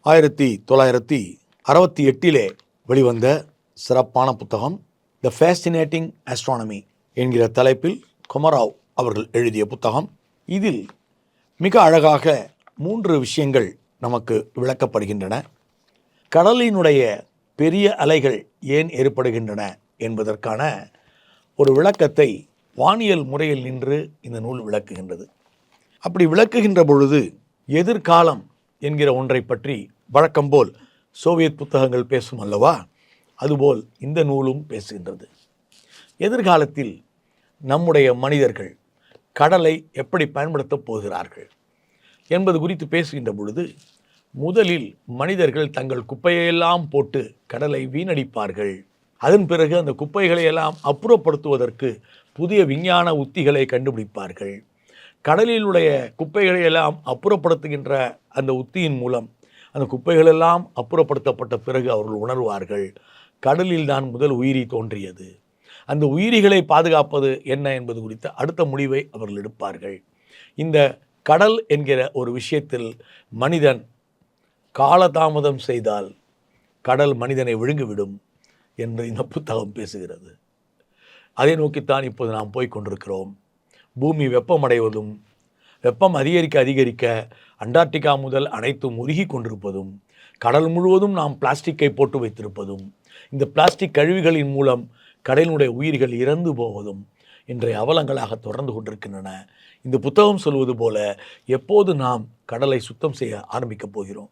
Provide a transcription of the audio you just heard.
1968 வெளிவந்த சிறப்பான புத்தகம் த ஃபேசினேட்டிங் ஆஸ்ட்ரானமி என்கிற தலைப்பில் கொமராவ் அவர்கள் எழுதிய புத்தகம். இதில் மிக அழகாக 3 விஷயங்கள் நமக்கு விளக்கப்படுகின்றன. கடலினுடைய பெரிய அலைகள் ஏன் ஏற்படுகின்றன என்பதற்கான ஒரு விளக்கத்தை வானியல் முறையில் நின்று இந்த நூல் விளக்குகின்றது. அப்படி விளக்குகின்ற பொழுது எதிர்காலம் என்கிற ஒன்றை பற்றி வழக்கம்போல் சோவியத் புத்தகங்கள் பேசும் அல்லவா, அதுபோல் இந்த நூலும் பேசுகின்றது. எதிர்காலத்தில் நம்முடைய மனிதர்கள் கடலை எப்படி பயன்படுத்தப் போகிறார்கள் என்பது குறித்து பேசுகின்ற பொழுது, முதலில் மனிதர்கள் தங்கள் குப்பையெல்லாம் போட்டு கடலை வீணடிப்பார்கள். அதன் பிறகு அந்த குப்பைகளை எல்லாம் அப்புறப்படுத்துவதற்கு புதிய விஞ்ஞான உத்திகளை கண்டுபிடிப்பார்கள். கடலிலுடைய குப்பைகளை எல்லாம் அப்புறப்படுத்துகின்ற அந்த உத்தியின் மூலம் அந்த குப்பைகளெல்லாம் அப்புறப்படுத்தப்பட்ட பிறகு அவர்கள் உணர்வார்கள், கடலில் தான் முதல் உயிரி தோன்றியது. அந்த உயிரிகளை பாதுகாப்பது என்ன என்பது குறித்த அடுத்த முடிவை அவர்கள் எடுப்பார்கள். இந்த கடல் என்கிற ஒரு விஷயத்தில் மனிதன் காலதாமதம் செய்தால் கடல் மனிதனை விழுங்கிவிடும் என்று இந்த புத்தகம் பேசுகிறது. அதை நோக்கித்தான் இப்போது நாம் போய்கொண்டிருக்கிறோம். பூமி வெப்பமடைவதும், வெப்பம் அதிகரிக்க அண்டார்டிகா முதல் அனைத்தும் உருகி கொண்டிருப்பதும், கடல் முழுவதும் நாம் பிளாஸ்டிக்கை போட்டு வைத்திருப்பதும், இந்த பிளாஸ்டிக் கழிவுகளின் மூலம் கடலினுடைய உயிர்கள் இறந்து போவதும் இன்றைய அவலங்களாக தொடர்ந்து கொண்டிருக்கின்றன. இந்த புத்தகம் சொல்வது போல எப்போது நாம் கடலை சுத்தம் செய்ய ஆரம்பிக்கப் போகிறோம்?